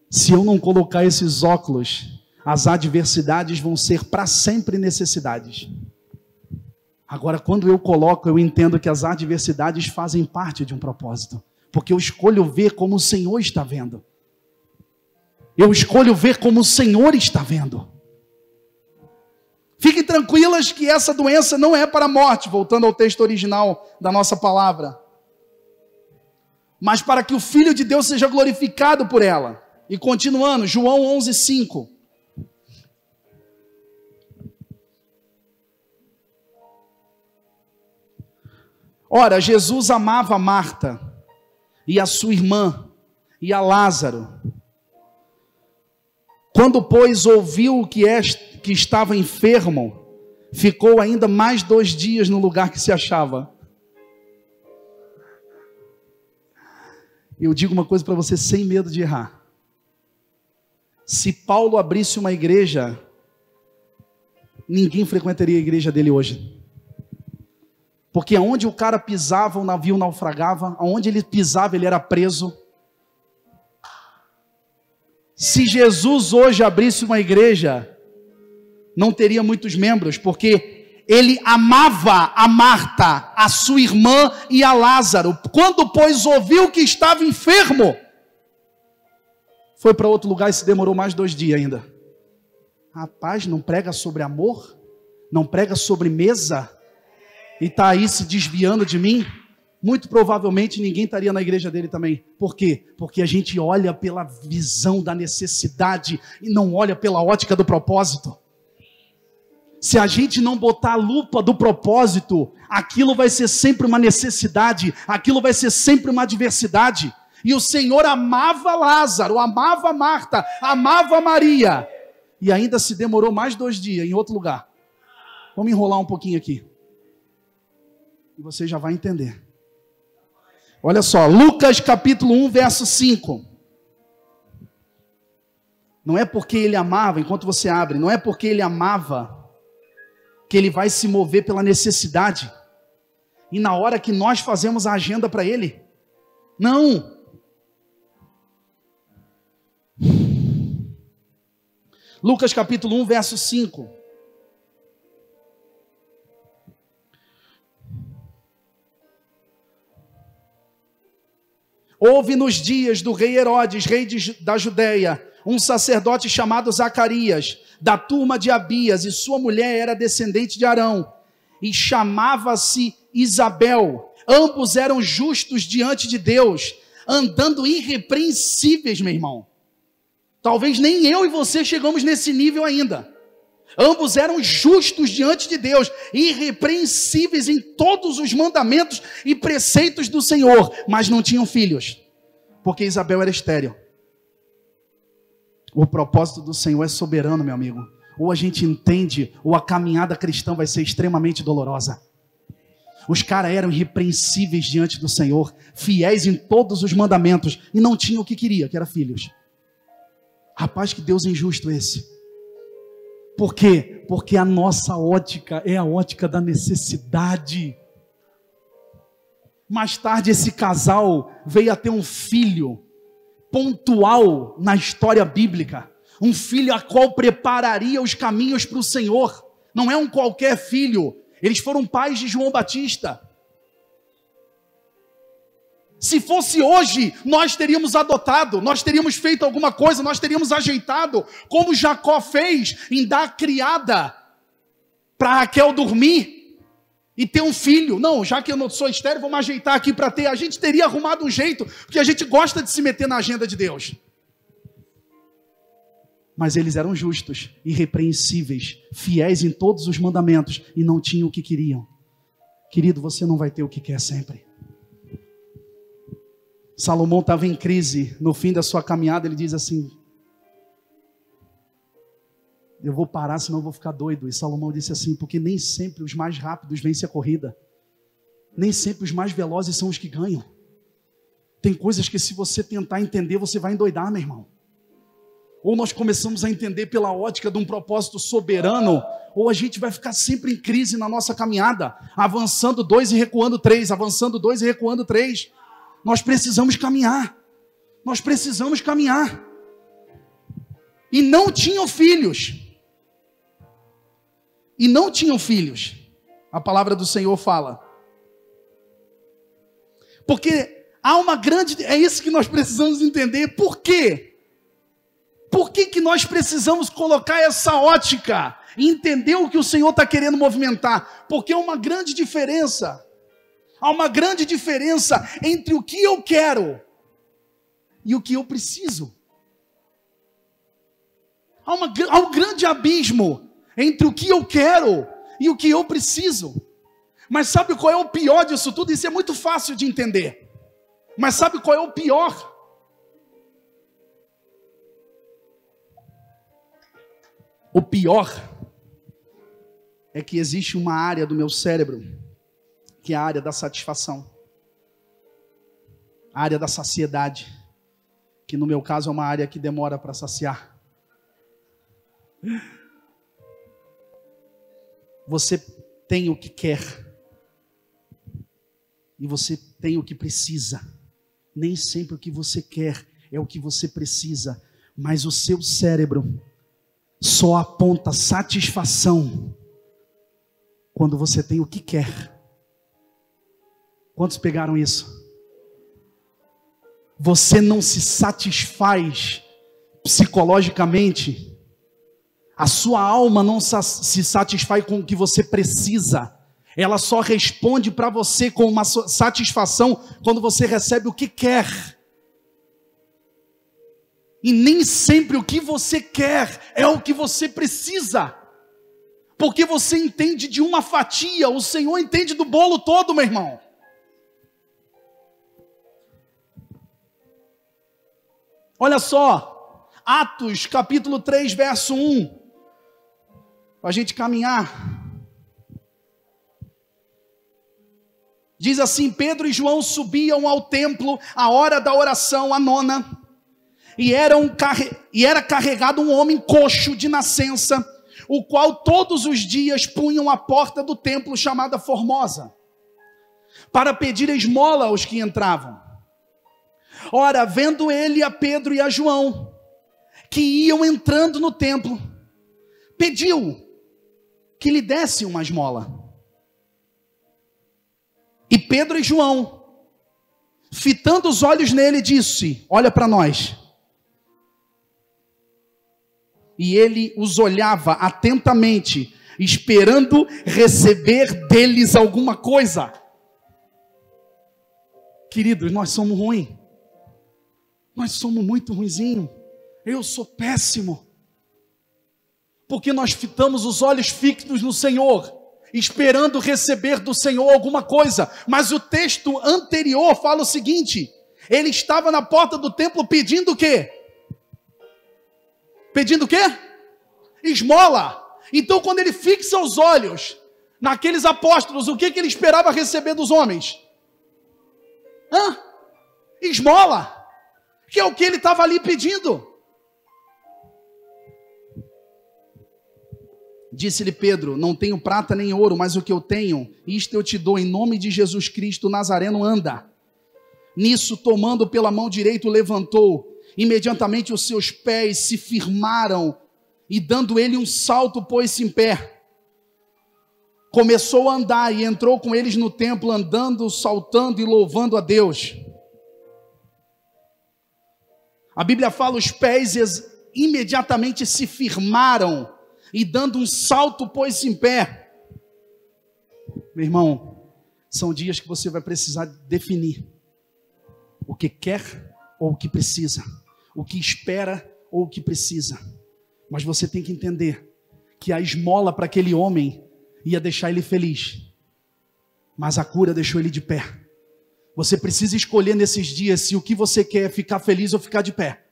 Se eu não colocar esses óculos, as adversidades vão ser para sempre necessidades. Agora, quando eu coloco, eu entendo que as adversidades fazem parte de um propósito. Porque eu escolho ver como o Senhor está vendo. Eu escolho ver como o Senhor está vendo. Fiquem tranquilas que essa doença não é para a morte, voltando ao texto original da nossa palavra, mas para que o Filho de Deus seja glorificado por ela. E continuando, João 11:5. Ora, Jesus amava Marta, e a sua irmã, e a Lázaro. Quando, pois, ouviu que estava enfermo, ficou ainda mais 2 dias no lugar que se achava. Eu digo uma coisa para você sem medo de errar. Se Paulo abrisse uma igreja, ninguém frequentaria a igreja dele hoje. Porque aonde o cara pisava, o navio naufragava. Aonde ele pisava, ele era preso. Se Jesus hoje abrisse uma igreja, não teria muitos membros, porque ele amava a Marta, a sua irmã e a Lázaro. Quando, pois, ouviu que estava enfermo, foi para outro lugar e se demorou mais 2 dias ainda. Rapaz, não prega sobre amor? Não prega sobre mesa? E está aí se desviando de mim? Muito provavelmente ninguém estaria na igreja dele também. Por quê? Porque a gente olha pela visão da necessidade e não olha pela ótica do propósito. Se a gente não botar a lupa do propósito, aquilo vai ser sempre uma necessidade, aquilo vai ser sempre uma adversidade. E o Senhor amava Lázaro, amava Marta, amava Maria. E ainda se demorou mais 2 dias em outro lugar. Vamos enrolar um pouquinho aqui. E você já vai entender. Olha só, Lucas capítulo 1, verso 5. Não é porque ele amava, enquanto você abre, não é porque ele amava que ele vai se mover pela necessidade. E na hora que nós fazemos a agenda para ele, não. Lucas capítulo 1, verso 5. Houve nos dias do rei Herodes, rei da Judeia, um sacerdote chamado Zacarias, da turma de Abias, e sua mulher era descendente de Arão, e chamava-se Isabel. Ambos eram justos diante de Deus, andando irrepreensíveis, meu irmão. Talvez nem eu e você chegamos nesse nível ainda. Ambos eram justos diante de Deus, irrepreensíveis em todos os mandamentos e preceitos do Senhor, mas não tinham filhos, porque Isabel era estéril. O propósito do Senhor é soberano, meu amigo. Ou a gente entende, ou a caminhada cristã vai ser extremamente dolorosa. Os caras eram irrepreensíveis diante do Senhor, fiéis em todos os mandamentos, e não tinham o que queria, que era filhos. Rapaz, que Deus injusto esse. Por quê? Porque a nossa ótica é a ótica da necessidade. Mais tarde esse casal veio a ter um filho pontual na história bíblica. Um filho a qual prepararia os caminhos para o Senhor. Não é um qualquer filho. Eles foram pais de João Batista. Se fosse hoje, nós teríamos adotado, nós teríamos feito alguma coisa, nós teríamos ajeitado, como Jacó fez em dar criada para Raquel dormir e ter um filho. Não, já que eu não sou estéril, vamos ajeitar aqui para ter. A gente teria arrumado um jeito, porque a gente gosta de se meter na agenda de Deus. Mas eles eram justos, irrepreensíveis, fiéis em todos os mandamentos e não tinham o que queriam. Querido, você não vai ter o que quer sempre. Salomão estava em crise, no fim da sua caminhada ele diz assim: eu vou parar, senão eu vou ficar doido. E Salomão disse assim: porque nem sempre os mais rápidos vencem a corrida, nem sempre os mais velozes são os que ganham. Tem coisas que se você tentar entender, você vai endoidar, meu irmão. Ou nós começamos a entender pela ótica de um propósito soberano, ou a gente vai ficar sempre em crise na nossa caminhada, avançando 2 e recuando 3, avançando 2 e recuando 3. Nós precisamos caminhar. Nós precisamos caminhar. E não tinham filhos. E não tinham filhos. A palavra do Senhor fala. Porque há uma grande... É isso que nós precisamos entender. Por quê? Por que nós precisamos colocar essa ótica e entender o que o Senhor está querendo movimentar? Porque há uma grande diferença. Há uma grande diferença entre o que eu quero e o que eu preciso. Há um grande abismo entre o que eu quero e o que eu preciso. Mas sabe qual é o pior disso tudo? Isso é muito fácil de entender. Mas sabe qual é o pior? O pior é que existe uma área do meu cérebro, que é a área da satisfação, a área da saciedade, que no meu caso é uma área que demora para saciar. Você tem o que quer, e você tem o que precisa. Nem sempre o que você quer é o que você precisa, mas o seu cérebro só aponta satisfação quando você tem o que quer. Quantos pegaram isso? Você não se satisfaz psicologicamente. A sua alma não se satisfaz com o que você precisa. Ela só responde para você com uma satisfação quando você recebe o que quer. E nem sempre o que você quer é o que você precisa. Porque você entende de uma fatia, o Senhor entende do bolo todo, meu irmão. Olha só, Atos capítulo 3, verso 1. Para a gente caminhar. Diz assim: Pedro e João subiam ao templo à hora da oração, a 9. E era carregado um homem coxo de nascença, o qual todos os dias punham à porta do templo chamada Formosa, para pedir esmola aos que entravam. Ora, vendo ele a Pedro e a João, que iam entrando no templo, pediu que lhe desse uma esmola. E Pedro e João, fitando os olhos nele, disse: olha para nós. E ele os olhava atentamente, esperando receber deles alguma coisa. Queridos, nós somos ruins. Nós somos muito ruinzinhos. Eu sou péssimo. Porque nós fitamos os olhos fixos no Senhor, esperando receber do Senhor alguma coisa. Mas o texto anterior fala o seguinte: ele estava na porta do templo pedindo o quê? Pedindo o quê? Esmola. Então quando ele fixa os olhos naqueles apóstolos, o que ele esperava receber dos homens? Esmola. Que é o que ele estava ali pedindo. Disse-lhe Pedro: não tenho prata nem ouro, mas o que eu tenho, isto eu te dou, em nome de Jesus Cristo Nazareno, anda. Nisso, tomando pela mão direita, o levantou. Imediatamente os seus pés se firmaram, e dando ele um salto, pôs-se em pé. Começou a andar e entrou com eles no templo, andando, saltando e louvando a Deus. A Bíblia fala, os pés imediatamente se firmaram, e dando um salto, pôs-se em pé. Meu irmão, são dias que você vai precisar definir o que quer ou o que precisa, o que espera ou o que precisa. Mas você tem que entender que a esmola para aquele homem ia deixar ele feliz, mas a cura deixou ele de pé. Você precisa escolher nesses dias se o que você quer é ficar feliz ou ficar de pé,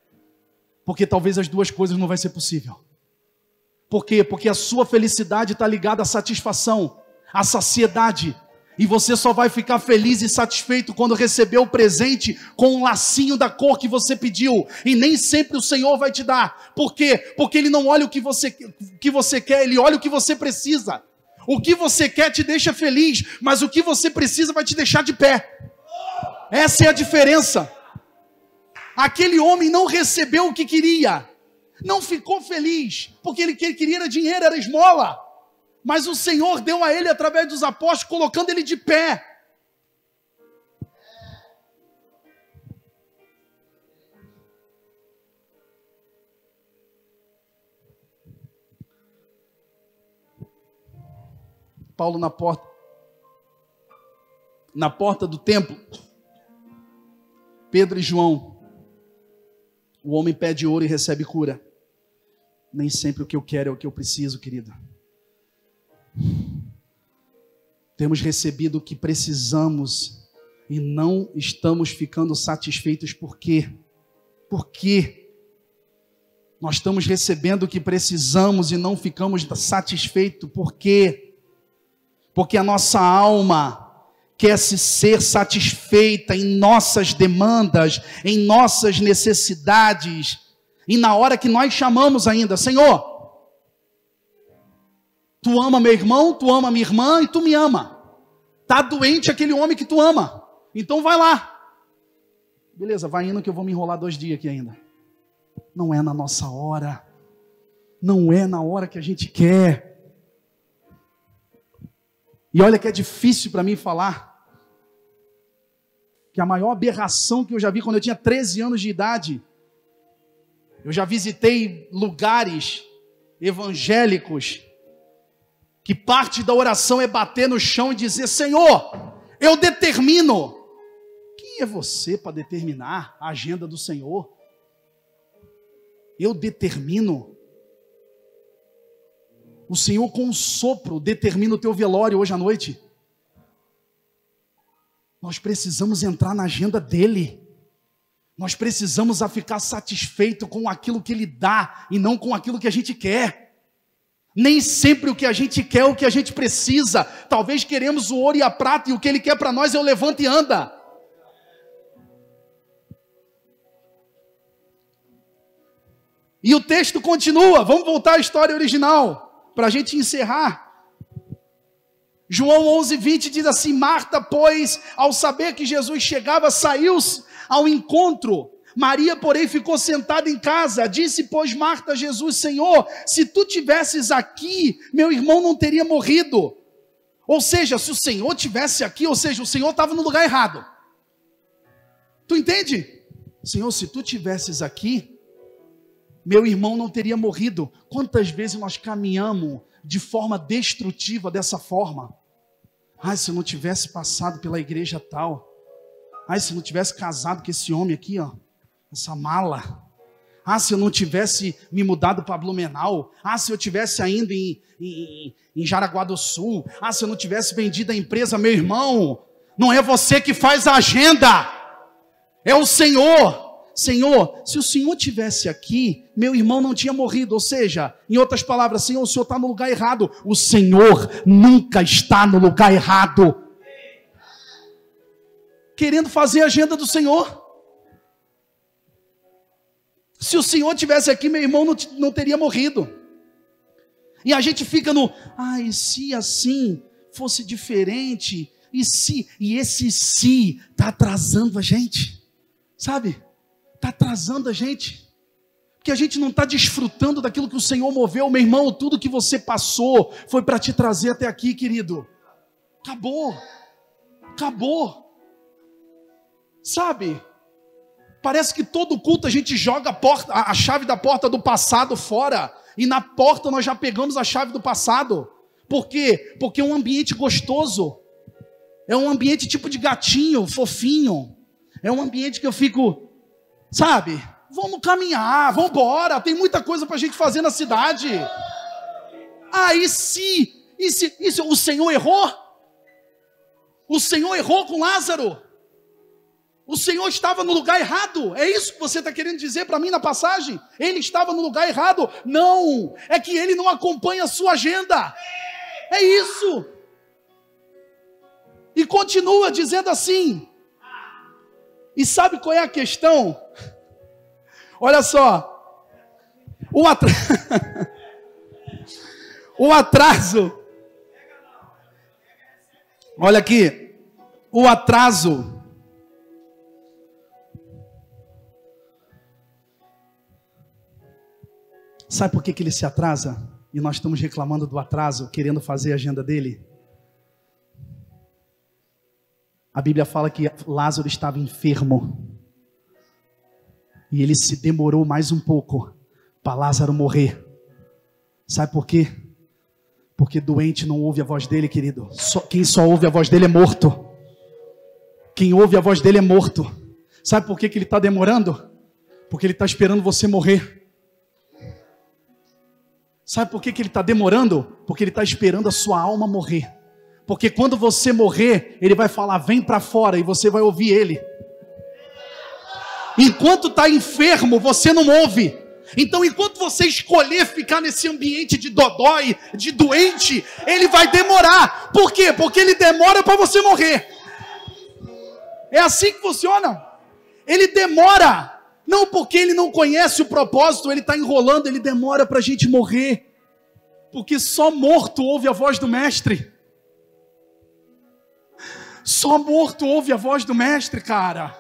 porque talvez as duas coisas não vai ser possível. Por quê? Porque a sua felicidade está ligada à satisfação, à saciedade, e você só vai ficar feliz e satisfeito quando receber o presente com um lacinho da cor que você pediu, e nem sempre o Senhor vai te dar. Por quê? Porque Ele não olha o que você quer, Ele olha o que você precisa. O que você quer te deixa feliz, mas o que você precisa vai te deixar de pé. Essa é a diferença. Aquele homem não recebeu o que queria, não ficou feliz, porque ele queria era dinheiro, era esmola. Mas o Senhor deu a ele através dos apóstolos, colocando ele de pé. Paulo na porta do templo, Pedro e João, o homem pede ouro e recebe cura. Nem sempre o que eu quero é o que eu preciso, querido. Temos recebido o que precisamos e não estamos ficando satisfeitos. Por quê? Por quê? Nós estamos recebendo o que precisamos e não ficamos satisfeitos. Por quê? Porque a nossa alma quer se ser satisfeita em nossas demandas, em nossas necessidades, e na hora que nós chamamos ainda, Senhor, Tu ama meu irmão, Tu ama minha irmã e Tu me ama. Está doente aquele homem que Tu ama, então vai lá. Beleza, vai indo que eu vou me enrolar 2 dias aqui ainda. Não é na nossa hora, não é na hora que a gente quer. E olha que é difícil para mim falar que a maior aberração que eu já vi quando eu tinha 13 anos de idade, eu já visitei lugares evangélicos que parte da oração é bater no chão e dizer: Senhor, eu determino. Quem é você para determinar a agenda do Senhor? Eu determino. O Senhor com um sopro determina o teu velório hoje à noite. Nós precisamos entrar na agenda dele. Nós precisamos ficar satisfeito com aquilo que ele dá e não com aquilo que a gente quer. Nem sempre o que a gente quer é o que a gente precisa. Talvez queremos o ouro e a prata e o que ele quer para nós é o levanta e anda. E o texto continua. Vamos voltar à história original para a gente encerrar. João 11:20 diz assim: Marta, pois, ao saber que Jesus chegava, saiu ao encontro. Maria, porém, ficou sentada em casa. Disse, pois, Marta a Jesus: Senhor, se tu tivesses aqui, meu irmão não teria morrido. Ou seja, se o Senhor tivesse aqui, ou seja, o Senhor estava no lugar errado. Tu entende? Senhor, se tu tivesses aqui, meu irmão não teria morrido. Quantas vezes nós caminhamos de forma destrutiva dessa forma? Ai, se eu não tivesse passado pela igreja tal. Ai, se eu não tivesse casado com esse homem aqui, ó, essa mala. Ah, se eu não tivesse me mudado para Blumenau. Ah, se eu tivesse ainda em Jaraguá do Sul. Ah, se eu não tivesse vendido a empresa. Meu irmão, não é você que faz a agenda, é o Senhor. Senhor, se o Senhor tivesse aqui, meu irmão não tinha morrido. Ou seja, em outras palavras, Senhor, o Senhor está no lugar errado. O Senhor nunca está no lugar errado, querendo fazer a agenda do Senhor. Se o Senhor tivesse aqui, meu irmão não teria morrido. E a gente fica no, ai, se assim fosse diferente, e esse se está atrasando a gente, sabe? Está atrasando a gente, porque a gente não está desfrutando daquilo que o Senhor moveu. Meu irmão, tudo que você passou foi para te trazer até aqui, querido. Acabou, sabe? Parece que todo culto a gente joga a chave da porta do passado fora. E na porta nós já pegamos a chave do passado. Por quê? Porque é um ambiente gostoso. É um ambiente tipo de gatinho, fofinho. É um ambiente que eu fico, sabe? Vamos caminhar, vamos embora. Tem muita coisa para a gente fazer na cidade. E se o Senhor errou? O Senhor errou com Lázaro. O Senhor estava no lugar errado. É isso que você está querendo dizer para mim na passagem? Ele estava no lugar errado? Não, é que ele não acompanha a sua agenda. É isso. E continua dizendo assim. E sabe qual é a questão? Olha só. O atraso. Olha aqui. O atraso. Sabe por que ele se atrasa? E nós estamos reclamando do atraso, querendo fazer a agenda dele? A Bíblia fala que Lázaro estava enfermo. E ele se demorou mais um pouco para Lázaro morrer. Sabe por quê? Porque doente não ouve a voz dele, querido. Quem só ouve a voz dele é morto. Quem ouve a voz dele é morto. Sabe por que ele está demorando? Porque ele está esperando você morrer. Sabe por que ele está demorando? Porque ele está esperando a sua alma morrer. Porque quando você morrer, ele vai falar, vem para fora, e você vai ouvir ele. Enquanto está enfermo, você não ouve. Então, enquanto você escolher ficar nesse ambiente de dodói, de doente, ele vai demorar. Por quê? Porque ele demora para você morrer. É assim que funciona. Ele demora. Não porque ele não conhece o propósito, ele está enrolando, ele demora para a gente morrer. Porque só morto ouve a voz do mestre. Só morto ouve a voz do mestre, cara.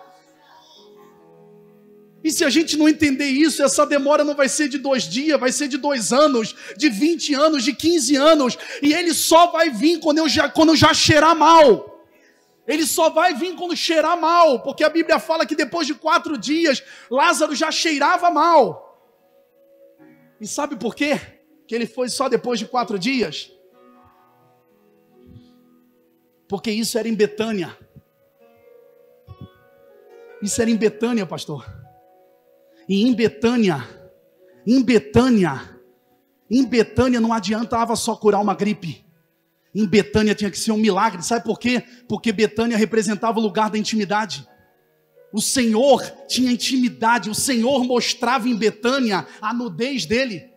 E se a gente não entender isso, essa demora não vai ser de 2 dias, vai ser de 2 anos, de 20 anos, de 15 anos. E ele só vai vir quando eu já cheirar mal. Ele só vai vir quando cheirar mal, porque a Bíblia fala que depois de 4 dias, Lázaro já cheirava mal. E sabe por quê? Que ele foi só depois de 4 dias? Porque isso era em Betânia. Isso era em Betânia, pastor. E em Betânia não adiantava só curar uma gripe. Em Betânia tinha que ser um milagre. Sabe por quê? Porque Betânia representava o lugar da intimidade. O Senhor tinha intimidade. O Senhor mostrava em Betânia a nudez dele.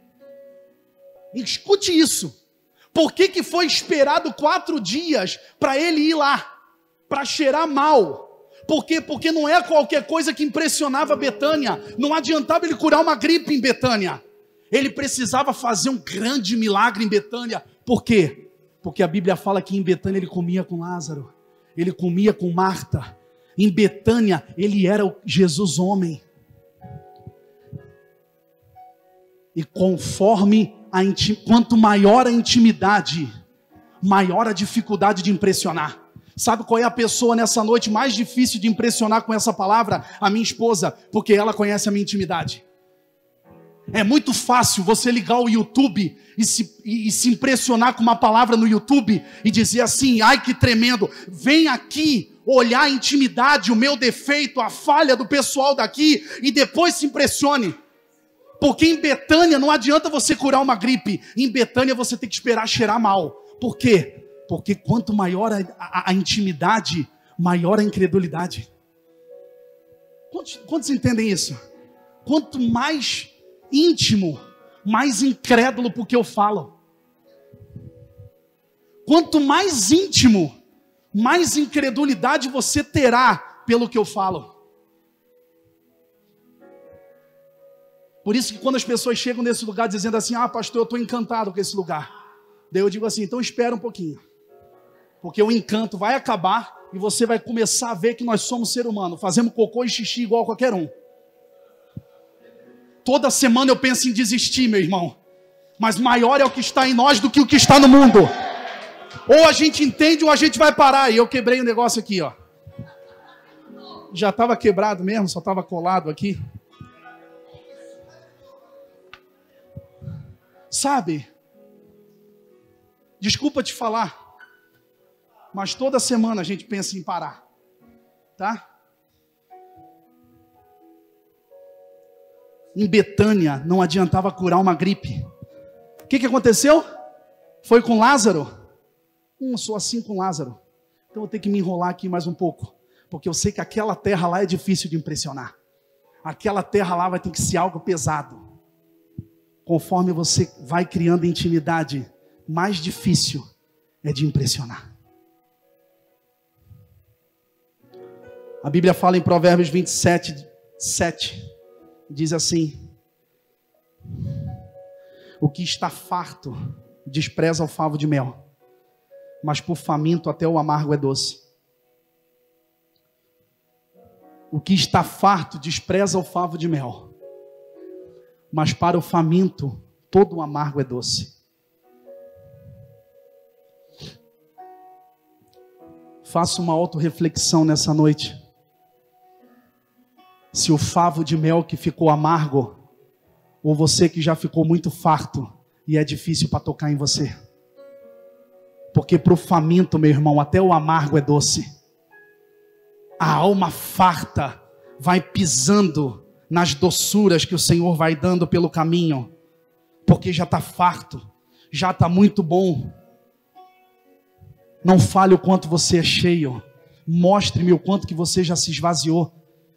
Escute isso. Por que foi esperado 4 dias para ele ir lá? Para cheirar mal. Por quê? Porque não é qualquer coisa que impressionava Betânia. Não adiantava ele curar uma gripe em Betânia. Ele precisava fazer um grande milagre em Betânia. Por quê? Porque a Bíblia fala que em Betânia ele comia com Lázaro. Ele comia com Marta. Em Betânia ele era o Jesus homem. E conforme quanto maior a intimidade, maior a dificuldade de impressionar. Sabe qual é a pessoa nessa noite mais difícil de impressionar com essa palavra? A minha esposa, porque ela conhece a minha intimidade. É muito fácil você ligar o YouTube e se impressionar com uma palavra no YouTube e dizer assim, ai que tremendo, vem aqui olhar a intimidade, o meu defeito, a falha do pessoal daqui e depois se impressione. Porque em Betânia não adianta você curar uma gripe, em Betânia você tem que esperar cheirar mal. Por quê? Porque quanto maior a intimidade, maior a incredulidade. Quantos entendem isso? Quanto mais íntimo, mais incrédulo porque eu falo. Quanto mais íntimo, mais incredulidade você terá pelo que eu falo. Por isso que quando as pessoas chegam nesse lugar dizendo assim, pastor, eu estou encantado com esse lugar. Daí eu digo assim, então espera um pouquinho. Porque o encanto vai acabar e você vai começar a ver que nós somos ser humano. Fazemos cocô e xixi igual a qualquer um. Toda semana eu penso em desistir, meu irmão. Mas maior é o que está em nós do que o que está no mundo. Ou a gente entende ou a gente vai parar. E eu quebrei o negócio aqui, ó. Já estava quebrado mesmo, só estava colado aqui. Sabe? Desculpa te falar, mas toda semana a gente pensa em parar, tá? Em Betânia não adiantava curar uma gripe. O que aconteceu? Foi com Lázaro? Sou assim com Lázaro. Então eu tenho que me enrolar aqui mais um pouco, porque eu sei que aquela terra lá é difícil de impressionar. Aquela terra lá vai ter que ser algo pesado. Conforme você vai criando intimidade, mais difícil é de impressionar. A Bíblia fala em Provérbios 27, 7, diz assim: o que está farto despreza o favo de mel, mas por faminto até o amargo é doce. O que está farto despreza o favo de mel, mas para o faminto todo o amargo é doce. Faça uma autorreflexão nessa noite. Se o favo de mel que ficou amargo, ou você que já ficou muito farto e é difícil para tocar em você. Porque para o faminto, meu irmão, até o amargo é doce. A alma farta vai pisando nas doçuras que o Senhor vai dando pelo caminho, porque já está farto, já está muito bom. Não fale o quanto você é cheio, mostre-me o quanto que você já se esvaziou,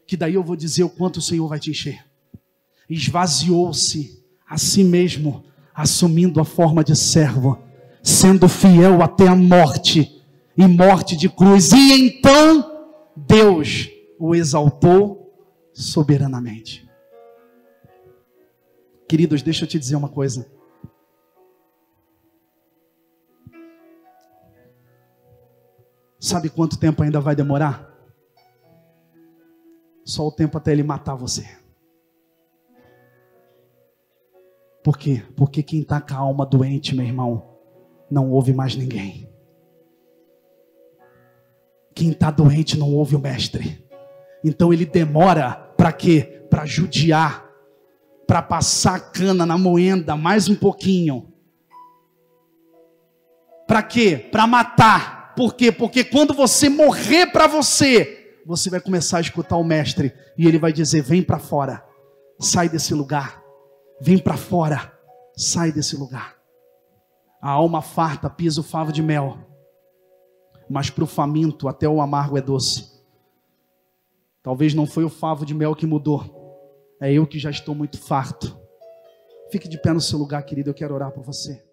que daí eu vou dizer o quanto o Senhor vai te encher. Esvaziou-se a si mesmo, assumindo a forma de servo, sendo fiel até a morte, e morte de cruz, e então Deus o exaltou soberanamente. Queridos, deixa eu te dizer uma coisa. Sabe quanto tempo ainda vai demorar? Só o tempo até ele matar você. Por quê? Porque quem está com a alma doente, meu irmão, não ouve mais ninguém. Quem está doente não ouve o mestre. Então ele demora para quê? Para judiar, para passar a cana na moenda mais um pouquinho. Para quê? Para matar. Por quê? Porque quando você morrer para você, você vai começar a escutar o mestre e ele vai dizer: vem para fora, sai desse lugar. Vem para fora, sai desse lugar. A alma farta pisa o favo de mel, mas para o faminto até o amargo é doce. Talvez não foi o favo de mel que mudou, é eu que já estou muito farto. Fique de pé no seu lugar, querido, eu quero orar por você.